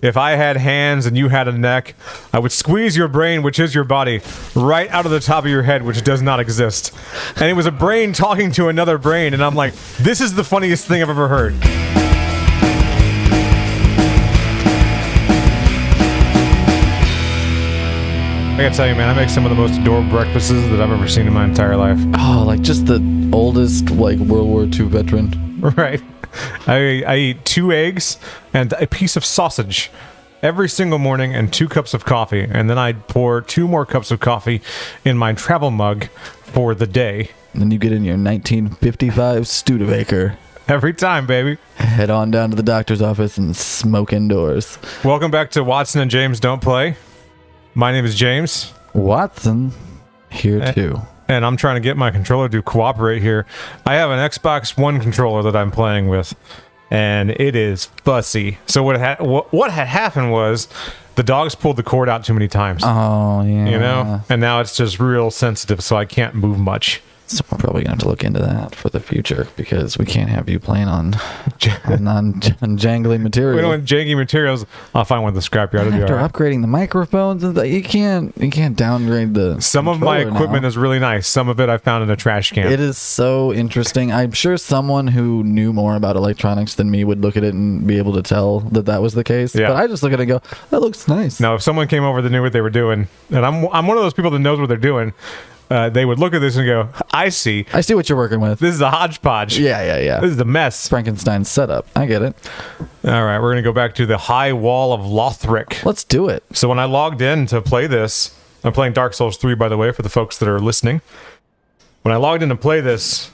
if I had hands and you had a neck, I would squeeze your brain, which is your body, right out of the top of your head, which does not exist. And it was a brain talking to another brain, and I'm like, this is the funniest thing I've ever heard. I gotta tell you, man, I make some of the most adorable breakfasts that I've ever seen in my entire life. Oh, like just the oldest, like, World War II veteran. Right. I eat 2 eggs and a piece of sausage every single morning and 2 cups of coffee. And then I'd pour 2 more cups of coffee in my travel mug for the day. And then you get in your 1955 Studebaker. Every time, baby. Head on down to the doctor's office and smoke indoors. Welcome back to Watson&James Don't Play. My name is James. Watson, here too. And I'm trying to get my controller to cooperate here. I have an Xbox One controller that I'm playing with, and it is fussy. So what had happened was the dogs pulled the cord out too many times. Oh, yeah. You know? And now it's just real sensitive, so I can't move much. So we're probably going to have to look into that for the future, because we can't have you playing on jangly materials. We don't want janky materials. I'll find one at the scrapyard. After upgrading the microphones, you can't downgrade the. Some of my equipment is really nice. Some of it I found in a trash can. It is so interesting. I'm sure someone who knew more about electronics than me would look at it and be able to tell that was the case. Yeah. But I just look at it and go, that looks nice. Now, if someone came over that knew what they were doing, and I'm one of those people that knows what they're doing, they would look at this and go, I see what you're working with. This is a hodgepodge. Yeah. This is a mess. Frankenstein's setup. I get it. All right, we're going to go back to the high wall of Lothric. Let's do it. So when I logged in to play this, I'm playing Dark Souls 3, by the way, for the folks that are listening. When I logged in to play this,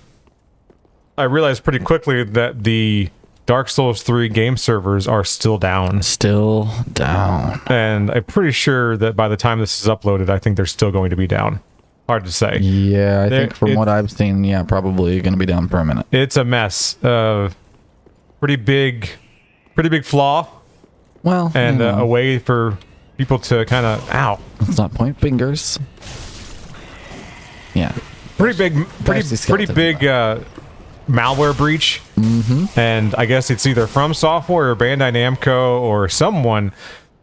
I realized pretty quickly that the Dark Souls 3 game servers are still down. Still down. And I'm pretty sure that by the time this is uploaded, I think they're still going to be down. Hard to say. Yeah, I think from what I've seen, yeah, probably going to be down for a minute. It's a mess. Pretty big flaw. Well, and a way for people to kind of let's not point fingers. Yeah, pretty big malware breach. And I guess it's either from software or Bandai Namco or someone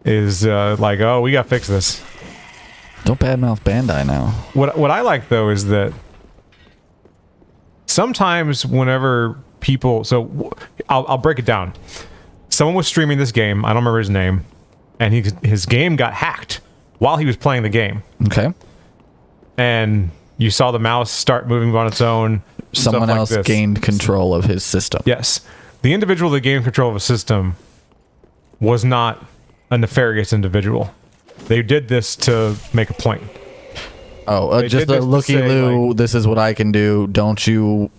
is like, oh, we got to fix this. Don't badmouth Bandai now. What I like, though, is that sometimes whenever people... So, I'll break it down. Someone was streaming this game. I don't remember his name. And his game got hacked while he was playing the game. Okay. And you saw the mouse start moving on its own. Someone else gained control of his system. Yes. The individual that gained control of a system was not a nefarious individual. They did this to make a point. Oh, just a looky-loo, this is what I can do. Aren't you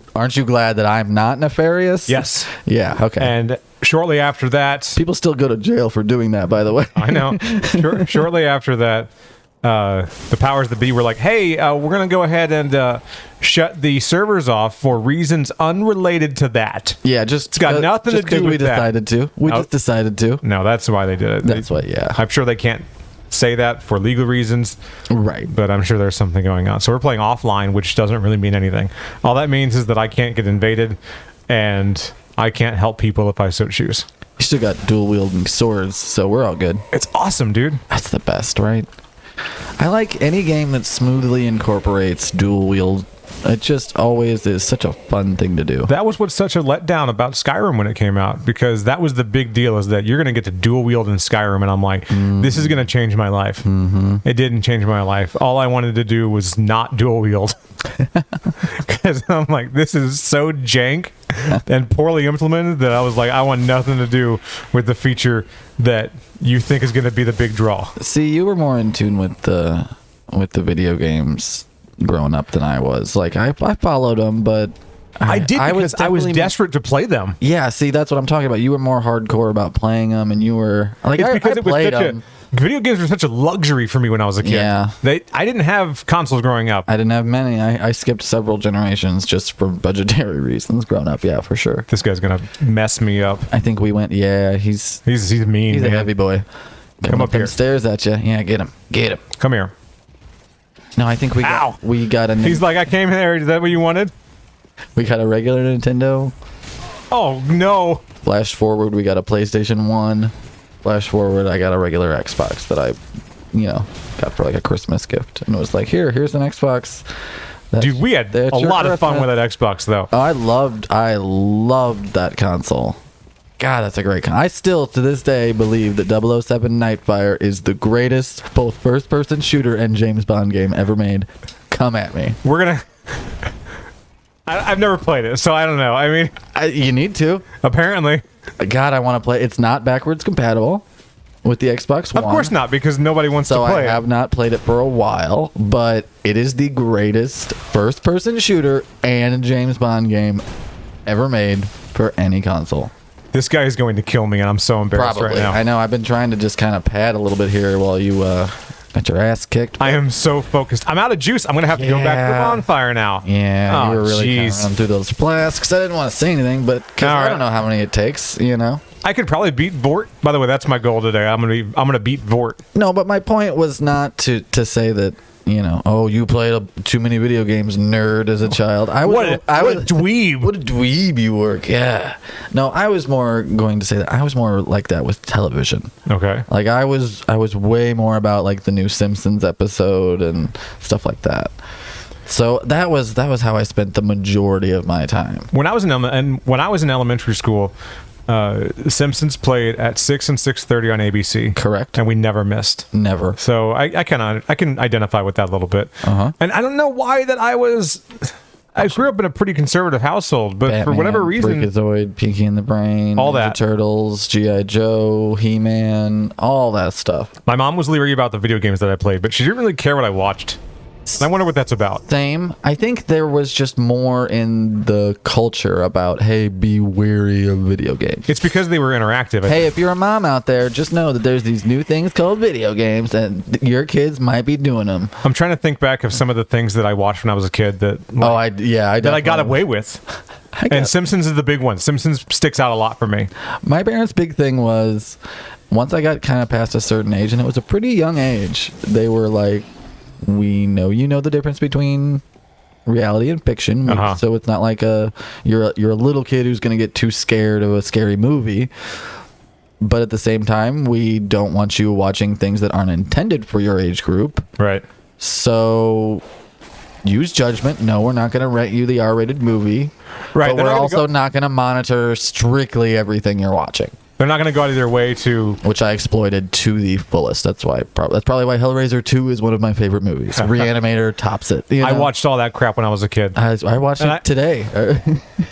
glad that I'm not nefarious? Yes. Yeah, okay. And shortly after that... People still go to jail for doing that, by the way. I know. Shortly after that, the powers that be were like, hey, we're going to go ahead and shut the servers off for reasons unrelated to that. Yeah, it's got nothing to do with that. We just decided to. No, that's why they did it. That's why, yeah. I'm sure they can't say that for legal reasons. Right. But I'm sure there's something going on. So we're playing offline, which doesn't really mean anything. All that means is that I can't get invaded, and I can't help people if I so choose. You still got dual wielding swords, so we're all good. It's awesome, dude. That's the best, right? I like any game that smoothly incorporates dual wield. It just always is such a fun thing to do. That was what's such a letdown about Skyrim when it came out, because that was the big deal, is that you're going to get to dual wield in Skyrim, and I'm like, this is going to change my life. It didn't change my life. All I wanted to do was not dual wield. Because I'm like, this is so jank and poorly implemented that I was like, I want nothing to do with the feature that you think is going to be the big draw. See, you were more in tune with the video games growing up than I was. Like, I followed them, but I was desperate to play them. Yeah, see, that's what I'm talking about. You were more hardcore about playing them, and you were like, it's because it was such a video games were such a luxury for me when I was a kid. Yeah, I didn't have consoles growing up. I didn't have many. I skipped several generations just for budgetary reasons growing up. Yeah, for sure. This guy's gonna mess me up. I think we went. Yeah, he's mean. He's a heavy boy. Come up here. Stairs at you. Yeah, get him. Come here. No, I think we got a... He's like, I came here. Is that what you wanted? We got a regular Nintendo. Oh, no. Flash forward, we got a PlayStation 1. Flash forward, I got a regular Xbox that I, got for like a Christmas gift, and it was like, here's an Xbox. Dude, we had a lot of fun with that Xbox, though. Oh, I loved that console. God, that's a great console. I still, to this day, believe that 007 Nightfire is the greatest both first-person shooter and James Bond game ever made. Come at me. We're gonna. I've never played it, so I don't know. I mean, you need to. Apparently. God, I want to play. It's not backwards compatible with the Xbox One. Of course not, because nobody wants to play it. So I have not played it for a while, but it is the greatest first-person shooter and James Bond game ever made for any console. This guy is going to kill me, and I'm so embarrassed right now. I know. I've been trying to just kind of pad a little bit here while you got your ass kicked. I am so focused. I'm out of juice. I'm going to have to go back to the bonfire now. Yeah, oh, you were really kind of running through those flasks. I didn't want to say anything, but I don't know how many it takes, I could probably beat Vort. By the way, that's my goal today. I'm gonna beat Vort. No, but my point was not to say that, you played too many video games, nerd, as a child. What a dweeb. What a dweeb you were. Yeah. No, I was more going to say that I was more like that with television. Okay. Like I was way more about like the new Simpsons episode and stuff like that. So that was how I spent the majority of my time. When I was in elementary school, Simpsons played at 6 and 6:30 on ABC. Correct. And we never missed. Never. So I can identify with that a little bit. Uh-huh. And I don't know why that I grew up in a pretty conservative household, but Batman, for whatever reason, Freakazoid, Pinky and the Brain, all that, Ninja Turtles, G.I. Joe, He-Man, all that stuff. My mom was leery about the video games that I played, but she didn't really care what I watched. And I wonder what that's about. Same. I think there was just more in the culture about, hey, be wary of video games. It's because they were interactive. Hey, if you're a mom out there, just know that there's these new things called video games, and your kids might be doing them. I'm trying to think back of some of the things that I watched when I was a kid that I got away with. And Simpsons is the big one. Simpsons sticks out a lot for me. My parents' big thing was, once I got kind of past a certain age, and it was a pretty young age, they were like, we know you know the difference between reality and fiction, so it's not like you're a little kid who's going to get too scared of a scary movie, but at the same time we don't want you watching things that aren't intended for your age group. Right. So use judgment. No, we're not going to rent you the R-rated movie. Right. But we're also not going to monitor strictly everything you're watching. They're not going to go out of their way to... Which I exploited to the fullest. That's probably why Hellraiser 2 is one of my favorite movies. Reanimator tops it. I watched all that crap when I was a kid. I watched it today.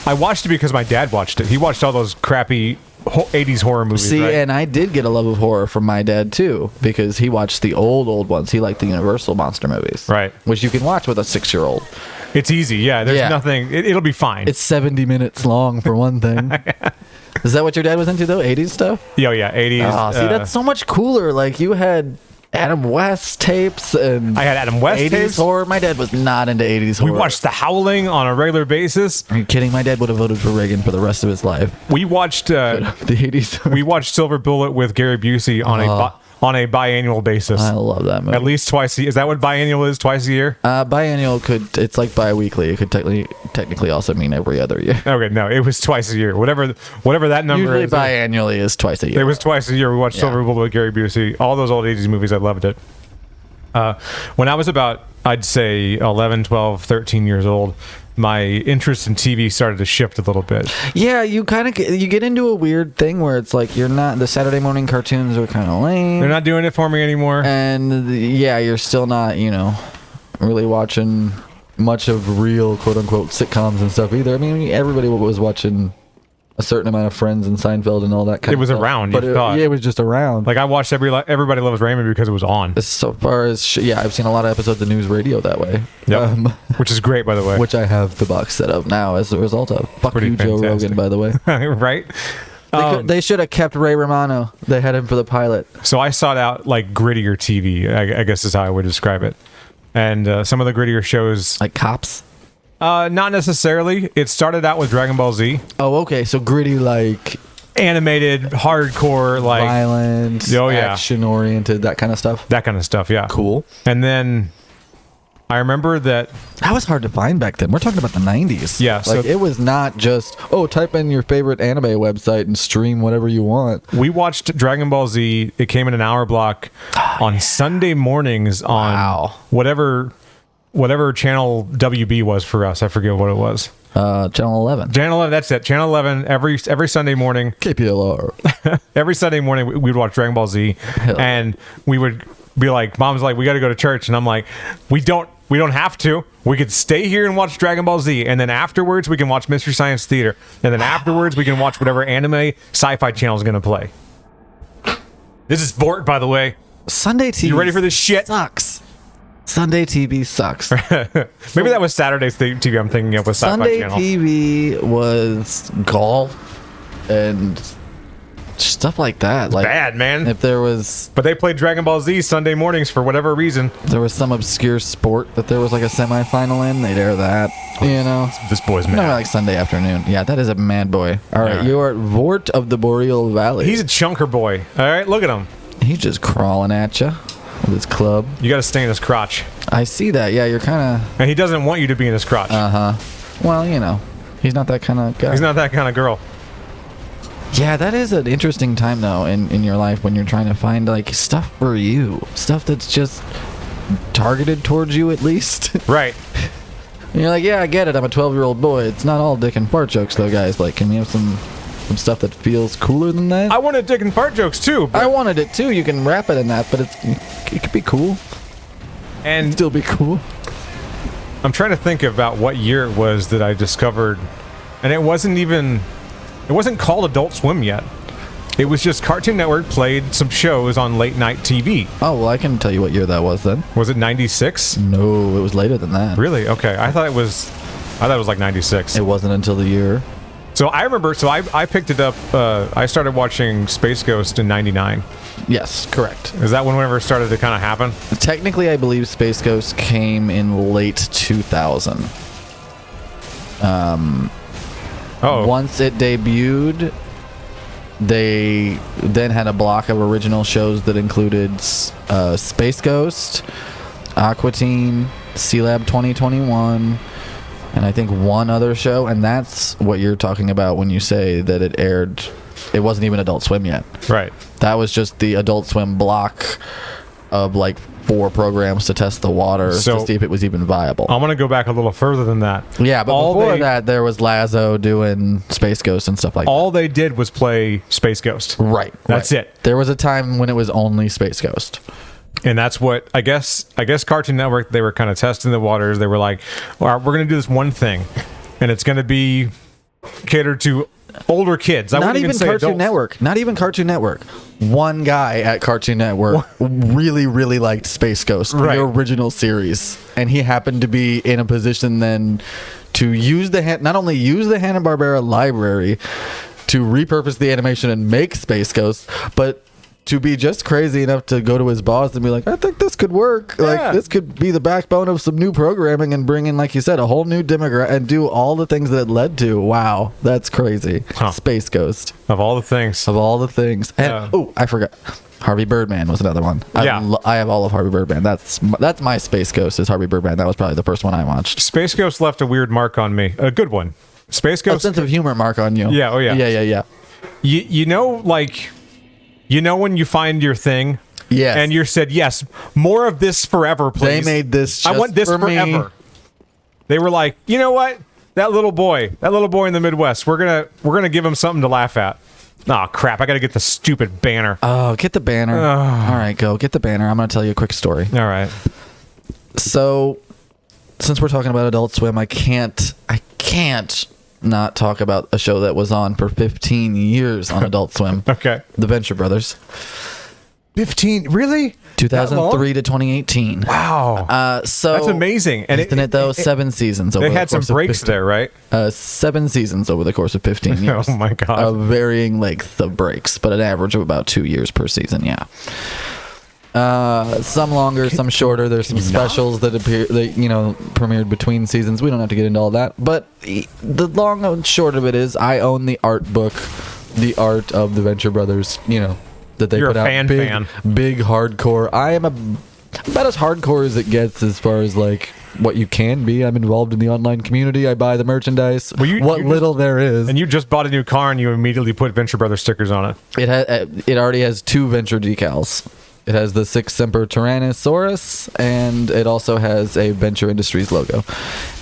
I watched it because my dad watched it. He watched all those crappy 80s horror movies. See, and I did get a love of horror from my dad, too, because he watched the old ones. He liked the Universal monster movies. Right. Which you can watch with a 6-year-old. It's easy, yeah. There's nothing... It'll be fine. It's 70 minutes long, for one thing. Is that what your dad was into, though? 80s stuff? Yeah, 80s. Oh, see, that's so much cooler. Like, you had Adam West tapes and... I had Adam West 80s tapes. horror. My dad was not into 80s horror. We watched The Howling on a regular basis. Are you kidding? My dad would have voted for Reagan for the rest of his life. We watched... the 80s. We watched Silver Bullet with Gary Busey on a biannual basis. I love that movie. At least twice a year. Is that what biannual is? Twice a year? Biannual it's like bi-weekly. It could technically also mean every other year. Okay, no, it was twice a year. Whatever that number Usually is. biannually is twice a year. It was twice a year. We watched Silver Bullet with Gary Busey. All those old 80s movies, I loved it. When I was about, I'd say 11, 12, 13 years old, my interest in TV started to shift a little bit. Yeah, you get into a weird thing where it's like the Saturday morning cartoons are kind of lame. They're not doing it for me anymore. And you're still not, really watching much of real quote unquote sitcoms and stuff either. I mean, everybody was watching a certain amount of Friends and Seinfeld and all that kind of stuff. It was around, but it was just around. Like I watched Everybody Loves Raymond because it was on. So far as I've seen a lot of episodes of News Radio that way. Yep. Which is great, by the way. Which I have the box set of now as a result of. Fuck Pretty you, fantastic. Joe Rogan, by the way. Right? They should have kept Ray Romano. They had him for the pilot. So I sought out like grittier TV, I guess is how I would describe it. And some of the grittier shows... Like Cops? Not necessarily. It started out with Dragon Ball Z. Oh, okay. So gritty, like... Animated, hardcore, like... Violent, action-oriented, that kind of stuff? That kind of stuff, yeah. Cool. And then I remember that was hard to find back then. We're talking about the 90s. Yeah, so- like it was not just type in your favorite anime website and stream whatever you want. we watched Dragon Ball Z. It came in an hour block on Sunday mornings on Wow. whatever channel WB was for us. I forget what it was. Channel 11. Channel 11, that's it. Channel 11 every Sunday morning. KPLR. Every Sunday morning we would watch Dragon Ball Z, Hell. and we would be like, Mom's like, we got to go to church, and I'm like, we don't have to. We could stay here and watch Dragon Ball Z, and then afterwards we can watch Mystery Science Theater, and then afterwards we can watch whatever anime Sci-Fi Channel is going to play. This is Vort, by the way. Sunday TV. You ready for this shit? Sucks. Sunday TV sucks. Maybe that was Saturday's TV I'm thinking of with Sci-Fi Sunday Channel. TV was golf and stuff like that. Like Bad, man. if there was But they played Dragon Ball Z Sunday mornings for whatever reason. some obscure sport that there was like a semifinal in, they'd air that. You know. This boy's No, mad. like Sunday afternoon. Yeah, that is a mad boy. All right, All right. you are at Vort of the Boreal Valley. He's a chunker boy. All right, look at him. He's just crawling at you with his club. You got to stay in his crotch. I see that. Yeah, you're kind And he doesn't want you to be in his crotch. of. Well, you know, he's not that kind of guy. He's not that kind of girl. Yeah, that is an interesting time though in your life when you're trying to find like stuff for you, stuff that's just targeted towards you at least. Right. And you're like, yeah, I get it. I'm a 12-year-old boy. It's not all dick and fart jokes though, guys. Like, can we have some stuff that feels cooler than that? I wanted dick and fart jokes too. But, I wanted it too. You can wrap it in that, but it could be cool. and Still be cool. I'm trying to think about what year it was that I discovered, and it wasn't called Adult Swim yet. It was just Cartoon Network played some shows on late night TV. Oh, well, I can tell you what year that was then. Was it 96? No, it was later than that. Really? Okay. I thought it was like 96. It wasn't until the year. So I remember, I picked it up, I started watching Space Ghost in 99. Yes, correct. Is that whenever it started to kind of happen? Technically, I believe Space Ghost came in late 2000. Oh. Once it debuted, they then had a block of original shows that included Space Ghost, Aqua Teen, Sea Lab 2021, and I think one other show. And that's what you're talking about when you say that it aired. It wasn't even Adult Swim yet. Right. That was just the Adult Swim block of like 4 programs to test the water So- to see if it was even viable. I'm going to go back a little further than that. Yeah, but all before they- that, there was Lazo doing Space Ghost and stuff like All they did was play Space Ghost. that. Right. That's right. it. There was a time when it was only Space Ghost. And that's what I guess Cartoon Network, they were kind of testing the waters. They were like, all right, we're going to do this one thing, and it's going to be catered to older kids. I Not wouldn't even say Cartoon adults. Network. Not even Cartoon Network. One guy at Cartoon Network really, really liked Space Ghost, Right. the original series, and he happened to be in a position then to use not only use the Hanna-Barbera library to repurpose the animation and make Space Ghost, but to be just crazy enough to go to his boss and be like, I think this could work. Yeah. Like, this could be the backbone of some new programming and bring in, like you said, a whole new demographic and do all the things that it led to. Wow, that's crazy. Huh. Space Ghost. Of all the things. Of all the things. And, Yeah. oh, I forgot. Harvey Birdman was another one. Yeah. I have all of Harvey Birdman. That's my Space Ghost is Harvey Birdman. That was probably the first one I watched. Space Ghost left a weird mark on me. A good one. Space A Ghost. sense of humor mark on you. Yeah, oh, yeah. Yeah. You know, like, when you find your thing? Yes. And you said, yes, more of this forever, They please. made this I just want this for me. forever. They were like, you know what? That little boy in the Midwest, we're gonna give him something to laugh at. Oh crap! I gotta get the stupid banner. Oh, get the banner. All right, go. Get the banner. I'm going to tell you a quick story. All right. So, since we're talking about Adult Swim, I can't not talk about a show that was on for 15 years on Adult Swim. Okay. The Venture Brothers. 15? Really? 2003 to 2018. Wow. So That's amazing. And isn't it though? 7 seasons. Over They the had some course of breaks 15 there, right? 7 seasons over the course of 15 years. Oh my God. A varying length of breaks, but an average of about 2 years per season. Yeah. Some longer, some shorter. There's some specials that premiered between seasons. We don't have to get into all that. But the long and short of it is, I own the art book, The Art of the Venture Brothers. That they You're put a out. fan. Big hardcore. I am a about as hardcore as it gets as far as like what you can be. I'm involved in the online community. I buy the merchandise. Well, you little there is. And you just bought a new car and you immediately put Venture Brothers stickers on it. It already has 2 Venture decals. It has the 6 Semper Tyrannosaurus, and it also has a Venture Industries logo.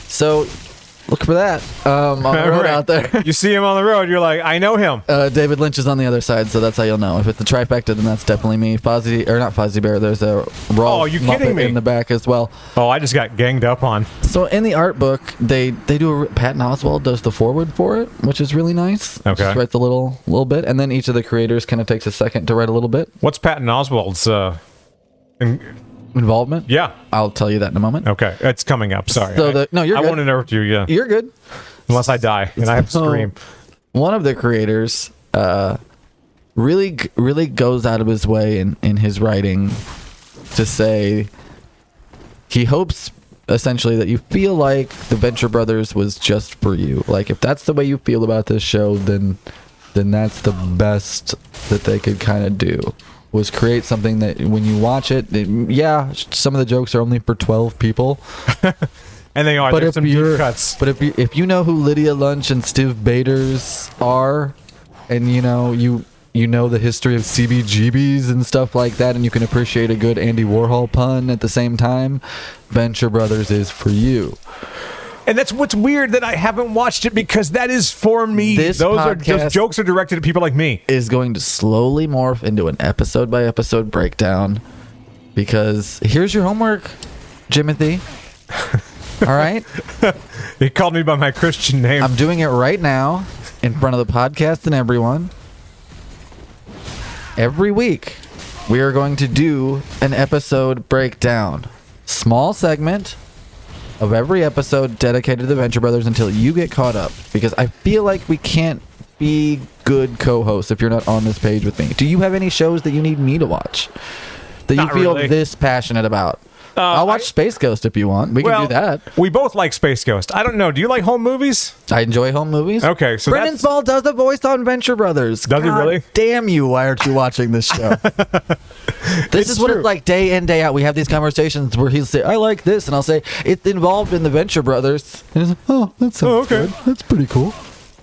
So look for that on the road out there. You see him on the road, you're like, I know him. David Lynch is on the other side, so that's how you'll know. If it's the trifecta, then that's definitely me. Fozzie, or not Fozzie Bear, there's a Raw Oh, you kidding me? in the back as well. Oh, I just got ganged up on. So in the art book, they do Patton Oswalt does the forward for it, which is really nice. Okay. Just writes a little bit, and then each of the creators kind of takes a second to write a little bit. What's Patton Oswalt's Involvement? Yeah. I'll tell you that in a moment. Okay. It's coming up. Sorry. So no, you're I good. won't interrupt you, yeah. You're good. Unless I die and I have to scream. One of the creators really goes out of his way in his writing to say he hopes essentially that you feel like the Venture Brothers was just for you. Like if that's the way you feel about this show, then that's the best that they could kind of do. Was create something that when you watch it, yeah, some of the jokes are only for 12 people. And they are. But There's if some deep you're, cuts. but if you know who Lydia Lunch and Steve Baders are, and you know the history of CBGBs and stuff like that, and you can appreciate a good Andy Warhol pun at the same time, Venture Brothers is for you. And that's what's weird that I haven't watched it because that is for me. Those jokes are directed at people like me. Is going to slowly morph into an episode by episode breakdown because here's your homework, Jimothy. All right? He called me by my Christian name. I'm doing it right now in front of the podcast and everyone. Every week, we are going to do an episode breakdown. Small segment of every episode dedicated to the Venture Brothers until you get caught up. Because I feel like we can't be good co-hosts if you're not on this page with me. Do you have any shows that you need me to watch? That you feel this passionate about? I'll watch Space Ghost if you want. We can do that. We both like Space Ghost. I don't know. Do you like home movies? I enjoy home movies. Okay, so Brendan Small does the voice on Venture Brothers. Does he really? Damn you! Why aren't you watching this show? This is what it's like day in, day out. We have these conversations where he'll say, "I like this," and I'll say, "It's involved in the Venture Brothers." And he's like, "Oh, that sounds good. That's pretty cool."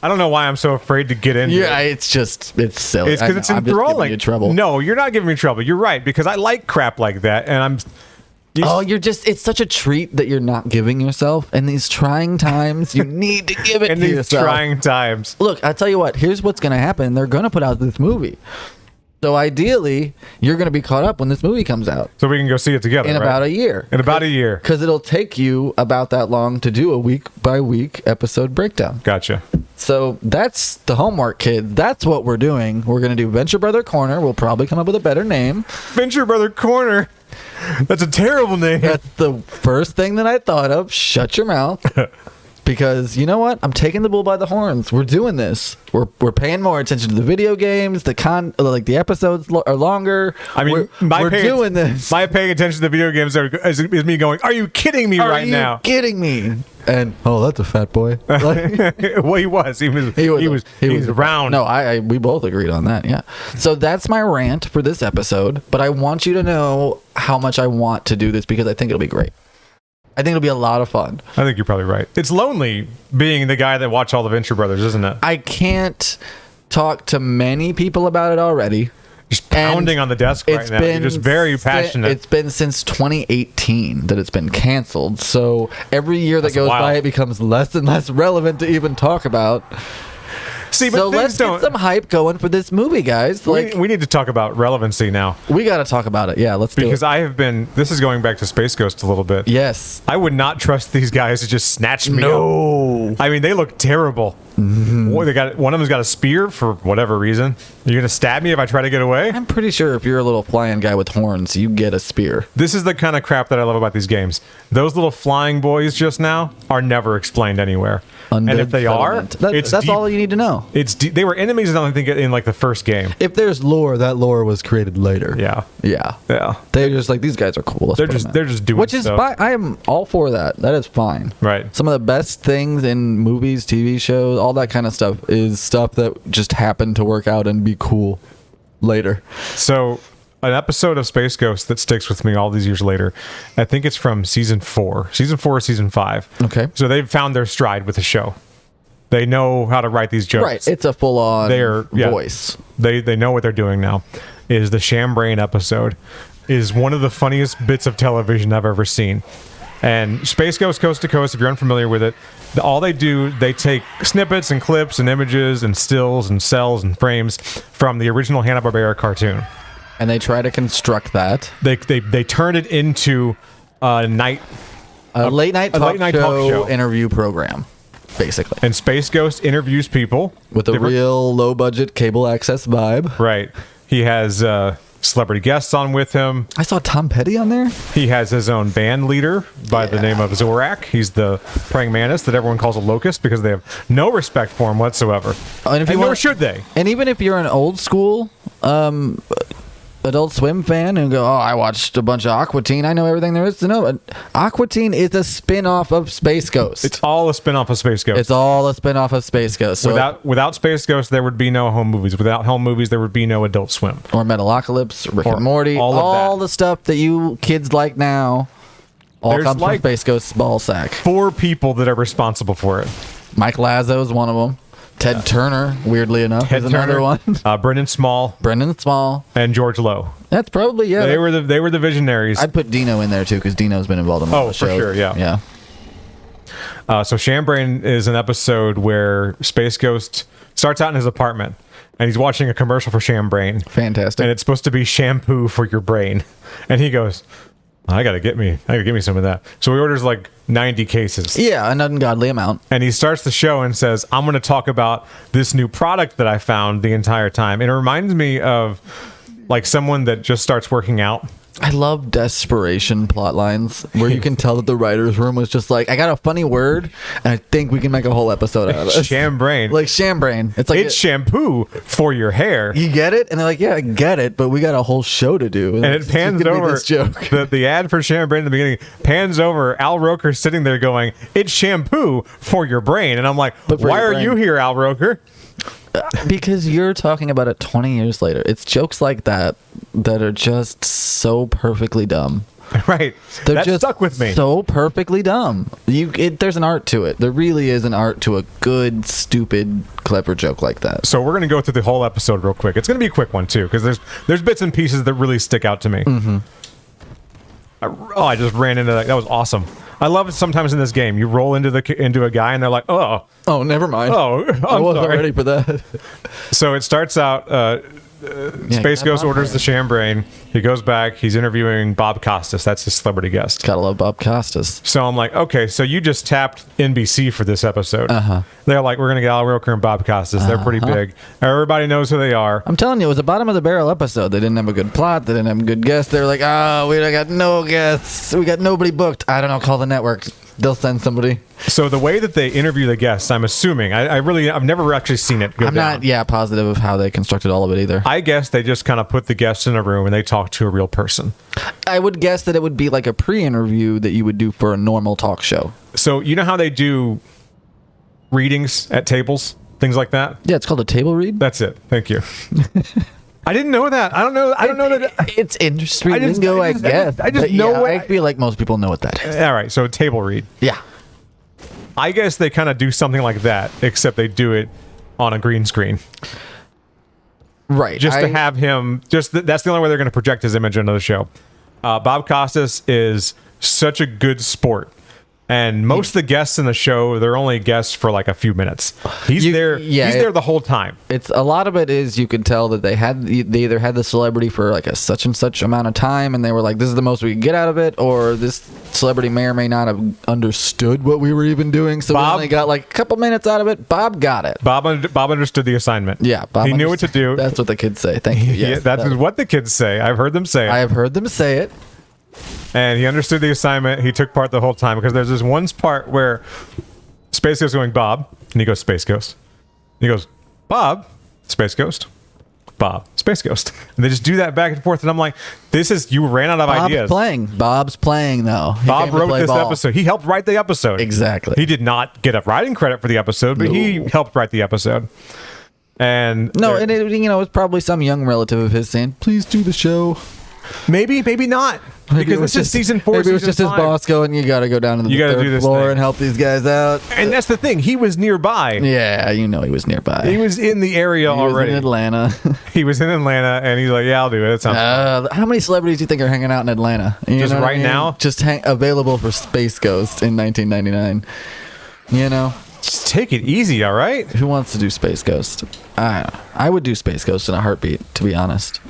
I don't know why I'm so afraid to get into it. Yeah, it's silly. It's because it's enthralling. I'm just giving you trouble. No, you're not giving me trouble. You're right, because I like crap like that, and I'm... it's such a treat that you're not giving yourself. In these trying times, you need to give it to yourself. In these trying times. Look, I'll tell you what. Here's what's going to happen. They're going to put out this movie. So ideally, you're going to be caught up when this movie comes out. So we can go see it together, in about a year. In about a year. Because it'll take you about that long to do a week-by-week episode breakdown. Gotcha. So that's the homework, kids. That's what we're doing. We're going to do Venture Brother Corner. We'll probably come up with a better name. Venture Brother Corner. That's a terrible name. That's the first thing that I thought of. Shut your mouth. Because you know what? I'm taking the bull by the horns. We're doing this. We're paying more attention to the video games. The episodes are longer. I mean, we're doing this. My paying attention to the video games is me going, "Are you kidding me right now? Are you kidding me?" And that's a fat boy. Well, he was. He was round. No, we both agreed on that. Yeah. So that's my rant for this episode. But I want you to know how much I want to do this because I think it'll be great. I think it'll be a lot of fun. I think you're probably right. It's lonely being the guy that watched all the Venture Brothers, isn't it? I can't talk to many people about it already. Just pounding on the desk right now. You're just very passionate. It's been since 2018 that it's been canceled. So every year that goes by, it becomes less and less relevant to even talk about. See, but so let's get some hype going for this movie, guys. We need to talk about relevancy now. We got to talk about it. Yeah, let's do it. Because I have been... This is going back to Space Ghost a little bit. Yes. I would not trust these guys to just snatch me up. I mean, they look terrible. Mm-hmm. One of them's got a spear for whatever reason. You're going to stab me if I try to get away? I'm pretty sure if you're a little flying guy with horns, you get a spear. This is the kind of crap that I love about these games. Those little flying boys just now are never explained anywhere. Undead and if they Settlement. are, that's all you need to know. They were enemies, I don't think, in like the first game. If there's lore, that lore was created later. Yeah. They're just like, these guys are cool. They're just doing which is fine. I am all for that. That is fine. Right. Some of the best things in movies, TV shows, all that kind of stuff is stuff that just happened to work out and be cool later. So an episode of Space Ghost that sticks with me all these years later. I think it's from season 4 or season 5. Okay. So they've found their stride with the show. They know how to write these jokes. Right. It's a full-on voice. They know what they're doing now. Is the Chambraigne episode is one of the funniest bits of television I've ever seen. And Space Ghost Coast to Coast, if you're unfamiliar with it, all they do, they take snippets and clips and images and stills and cells and frames from the original Hanna-Barbera cartoon. And they try to construct that. They turn it into a late night talk show interview program, basically. And Space Ghost interviews people with a real low budget cable access vibe. Right. He has celebrity guests on with him. I saw Tom Petty on there. He has his own band leader by the name of Zorak. He's the praying mantis that everyone calls a locust because they have no respect for him whatsoever. And nor should they. And even if you're an old school Adult Swim fan and go, oh, I watched a bunch of Aqua Teen, I know everything there is to know. Aqua Teen is a spin-off of Space Ghost. It's all a spin-off of Space Ghost. It's all a spin-off of Space Ghost. So without Space Ghost, there would be no home movies. Without home movies, there would be no Adult Swim. Or Metalocalypse, Rick and Morty, all the stuff that you kids like now, comes from Space Ghost's ball sack. 4 people that are responsible for it. Mike Lazo is one of them. Ted Turner, weirdly enough, is another one. Brendan Small, and George Lowe. That's probably They were the visionaries. I'd put Dino in there too because Dino's been involved in all the shows. Oh, for sure, yeah. So Chambraigne is an episode where Space Ghost starts out in his apartment and he's watching a commercial for Chambraigne. Fantastic. And it's supposed to be shampoo for your brain. And he goes, I gotta get me some of that. So he orders like 90 cases. Yeah, an ungodly amount. And he starts the show and says, I'm going to talk about this new product that I found the entire time. And it reminds me of like someone that just starts working out. I love desperation plot lines where you can tell that the writer's room was just like, I got a funny word and I think we can make a whole episode out of it. Chambraigne. Like Chambraigne. It's like it's shampoo for your hair. You get it? And they're like, yeah, I get it, but we got a whole show to do. And it pans over. This joke. The ad for Chambraigne in the beginning pans over. Al Roker sitting there going, it's shampoo for your brain. And I'm like, why are you here, Al Roker? Because you're talking about it 20 years later. It's jokes like that are just so perfectly dumb. Right. They're just stuck with me. So perfectly dumb. There's an art to it. There really is an art to a good, stupid, clever joke like that. So we're going to go through the whole episode real quick. It's going to be a quick one, too, because there's bits and pieces that really stick out to me. Mm-hmm. I just ran into that. That was awesome. I love it sometimes in this game. You roll into a guy and they're like, oh, never mind. I wasn't ready for that. So it starts out. Space Ghost orders the Chambraigne. He goes back. He's interviewing Bob Costas. That's his celebrity guest. Gotta love Bob Costas. So I'm like, okay, so you just tapped NBC for this episode. Uh-huh. They're like, we're gonna get Al Roker and Bob Costas. They're pretty big. Everybody knows who they are. I'm telling you, it was a bottom of the barrel episode. They didn't have a good plot. They didn't have a good guest. They were like, we got no guests. We got nobody booked. I don't know. Call the network. They'll send somebody. So the way that they interview the guests, I'm assuming, I've never actually seen it go down. Not positive of how they constructed all of it either. I guess they just kind of put the guests in a room and they talk to a real person. I would guess that it would be like a pre-interview that you would do for a normal talk show. So you know how they do readings at tables, things like that? Yeah, it's called a table read. That's it. Thank you. I didn't know that. I don't know that. It's industry lingo, I guess. I just know. I feel like most people know what that is. All right, so table read. Yeah. I guess they kind of do something like that, except they do it on a green screen. Right. Just to have him. That's the only way they're going to project his image into the show. Bob Costas is such a good sport. And most of the guests in the show, they're only guests for like a few minutes. He's there the whole time. It's a lot of it is you could tell that they either had the celebrity for like a such and such amount of time and they were like, this is the most we can get out of it, or this celebrity may or may not have understood what we were even doing. So we only got like a couple minutes out of it. Bob got it. Bob understood the assignment. Yeah. He knew what to do. That's what the kids say. Thank you. Yes, that's what the kids say. I've heard them say it. I have heard them say it. And he understood the assignment. He took part the whole time because there's this one part where Space Ghost going, Bob, and he goes, Space Ghost. And he goes, Bob, Space Ghost. Bob, Space Ghost. And they just do that back and forth. And I'm like, you ran out of ideas. Bob's playing, though. Bob wrote this episode. He helped write the episode. Exactly. He did not get a writing credit for the episode, but he helped write the episode. And no, and it, it's probably some young relative of his saying, "Please do the show." Maybe not. Because it's just season 4. Maybe it was just his boss going, "You got to go down to the third floor and help these guys out." And that's the thing. He was nearby. Yeah, he was nearby. He was in the area already. He was in Atlanta. He was in Atlanta, and he's like, "Yeah, I'll do it." It sounds how many celebrities do you think are hanging out in Atlanta? Just right now? Just available for Space Ghost in 1999. Just take it easy, all right? Who wants to do Space Ghost? I would do Space Ghost in a heartbeat, to be honest.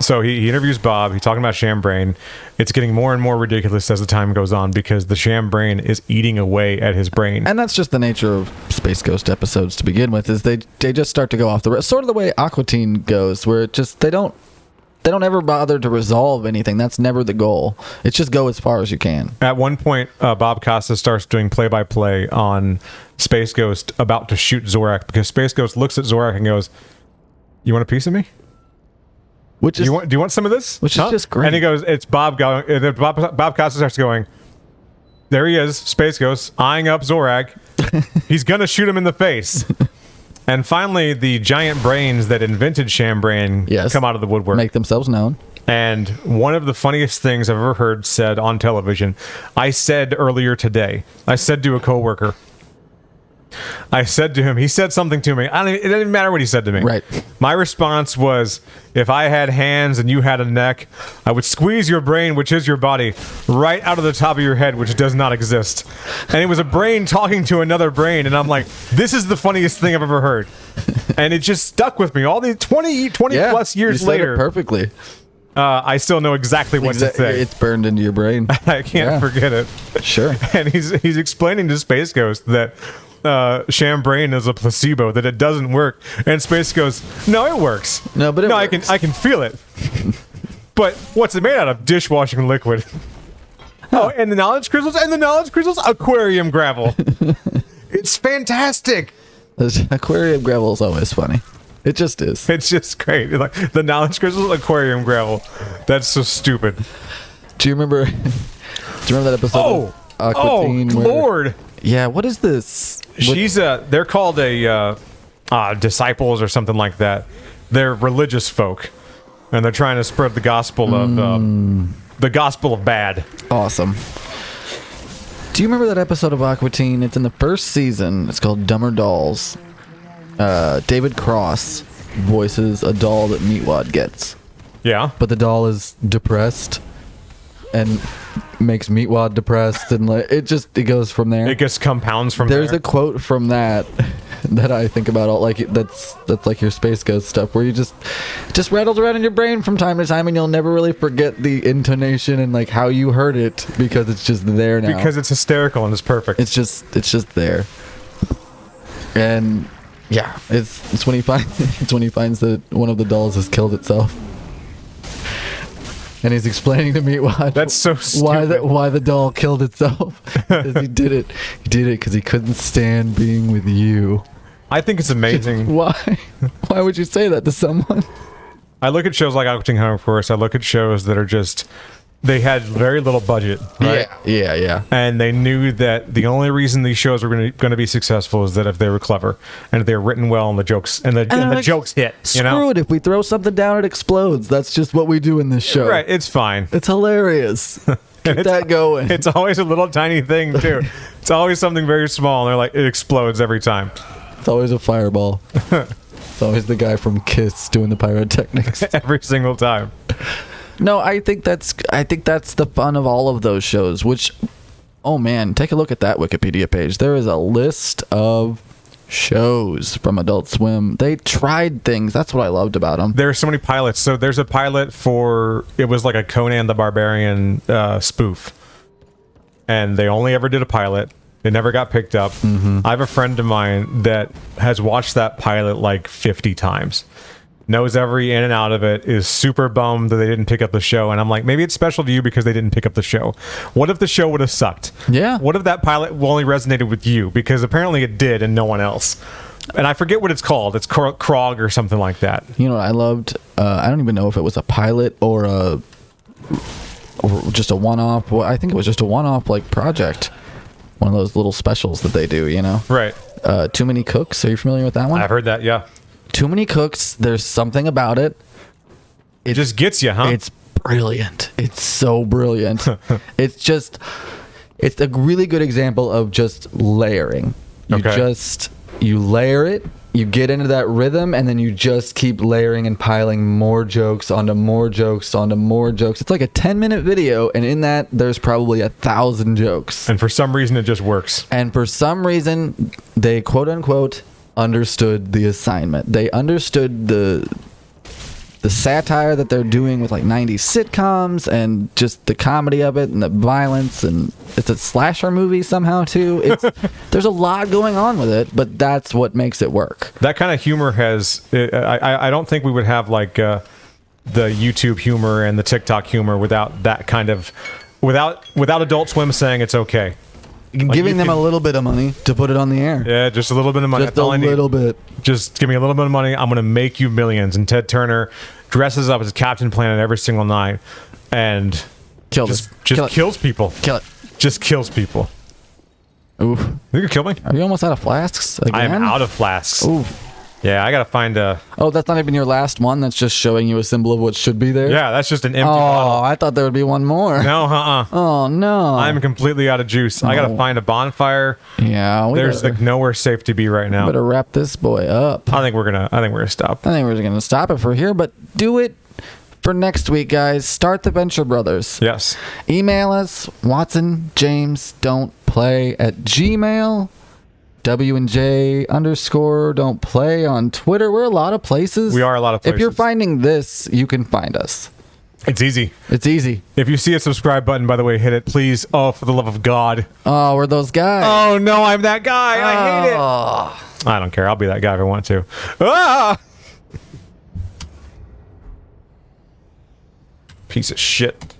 So he interviews Bob. He's talking about Chambraigne. It's getting more and more ridiculous as the time goes on because the Chambraigne is eating away at his brain. And that's just the nature of Space Ghost episodes to begin with, is they just start to go off the rails. Sort of the way Aqua Teen goes, where it just they don't ever bother to resolve anything. That's never the goal. It's just go as far as you can. At one point, Bob Costa starts doing play-by-play on Space Ghost about to shoot Zorak because Space Ghost looks at Zorak and goes, "You want a piece of me? Do you want some of this?" Which is just great. And he goes, "It's Bob going." And then Bob Costa starts going, "There he is, Space Ghost, eyeing up Zorak. He's gonna shoot him in the face." And finally, the giant brains that invented Chambraigne come out of the woodwork. Make themselves known. And one of the funniest things I've ever heard said on television, I said earlier today, I said to a coworker, I said to him, he said something to me. It didn't even matter what he said to me. Right. My response was, if I had hands and you had a neck, I would squeeze your brain, which is your body, right out of the top of your head, which does not exist. And it was a brain talking to another brain. And I'm like, this is the funniest thing I've ever heard. And it just stuck with me. All these 20 plus years later. It perfectly. I still know exactly what to say. It's burned into your brain. I can't forget it. Sure. And he's explaining to Space Ghost that Chambraigne is a placebo, that it doesn't work, and Space goes, "No, it works. No, but I can feel it. But what's it made out of? Dishwashing liquid." Oh, and the knowledge crystals, aquarium gravel. It's fantastic. Aquarium gravel is always funny. It just is. It's just great. Like the knowledge crystals, aquarium gravel. That's so stupid. Do you remember that episode? Lord. Yeah, what is this? They're called disciples or something like that. They're religious folk, and they're trying to spread the gospel of bad. Awesome. Do you remember that episode of Aqua Teen? It's in the first season. It's called Dumber Dolls. David Cross voices a doll that Meatwad gets. Yeah. But the doll is depressed and makes Meatwad depressed, and it goes from there. It just compounds from there. There's a quote from that I think about all that's like your Space Ghost stuff, where you just rattles around in your brain from time to time, and you'll never really forget the intonation and like how you heard it because it's just there now. Because it's hysterical and it's perfect. It's just there. And yeah, it's when he finds that one of the dolls has killed itself. And he's explaining to Meatwad that's so stupid. why the doll killed itself. Because he did it because he couldn't stand being with you. I think it's amazing. Why would you say that to someone? I look at shows like Outing Hunter Force. I look at shows that are just, they had very little budget, right? Yeah. And they knew that the only reason these shows were going to be successful is that if they were clever and if they were written well and the jokes the jokes hit. Screw it! If we throw something down, it explodes. That's just what we do in this show. Right? It's fine. It's hilarious. Keep that going. It's always a little tiny thing too. It's always something very small, and they're like, it explodes every time. It's always a fireball. It's always the guy from Kiss doing the pyrotechnics every single time. No, I think that's the fun of all of those shows, which, oh man, take a look at that Wikipedia page. There is a list of shows from Adult Swim. They tried things. That's what I loved about them. There are so many pilots. So there's a pilot it was like a Conan the Barbarian spoof. And they only ever did a pilot. It never got picked up. Mm-hmm. I have a friend of mine that has watched that pilot like 50 times. Knows every in and out of it, is super bummed that they didn't pick up the show. And I'm like, maybe it's special to you because they didn't pick up the show. What if the show would have sucked? Yeah. What if that pilot only resonated with you? Because apparently it did and no one else. And I forget what it's called. It's Krog or something like that. You know what I loved? I don't even know if it was a pilot or just a one-off. Well, I think it was just a one-off like project. One of those little specials that they do, you know? Right. Too Many Cooks. Are you familiar with that one? I've heard that, yeah. Too Many Cooks. There's something about it. It just gets you, huh? It's brilliant. It's so brilliant. It's a really good example of just layering. You layer it, you get into that rhythm, and then you just keep layering and piling more jokes onto more jokes onto more jokes. It's like a 10-minute video, and in that, there's probably 1,000 jokes. And for some reason, it just works. And for some reason, they quote-unquote understood the assignment. They understood the satire that they're doing with like 90s sitcoms and just the comedy of it and the violence, and it's a slasher movie somehow too. There's a lot going on with it, but that's what makes it work. That kind of humor has I don't think we would have like the YouTube humor and the TikTok humor without that kind of without Adult Swim saying it's okay. Like giving them a little bit of money to put it on the air. Yeah, just a little bit of money. Just a little bit. Just give me a little bit of money. I'm going to make you millions. And Ted Turner dresses up as Captain Planet every single night and just kills people. Kill it. Just kills people. Oof. You could kill me. Are you almost out of flasks again? I am out of flasks. Oof. Yeah, I got to find a... Oh, that's not even your last one? That's just showing you a symbol of what should be there? Yeah, that's just an empty bottle. bottle. I thought there would be one more. No, Oh, no. I'm completely out of juice. I got to find a bonfire. Yeah. There's like nowhere safe to be right now. Better wrap this boy up. I think we're gonna stop. I think we're gonna stop it for here, but do it for next week, guys. Start the Venture Brothers. Yes. Email us, WatsonJamesDon'tPlay@gmail. W&J_don't play on Twitter. We're a lot of places. We are a lot of places. If you're finding this, you can find us. It's easy. It's easy. If you see a subscribe button, by the way, hit it, please. Oh, for the love of God. Oh, we're those guys. Oh, no, I'm that guy. I hate it. I don't care. I'll be that guy if I want to. Ah! Piece of shit.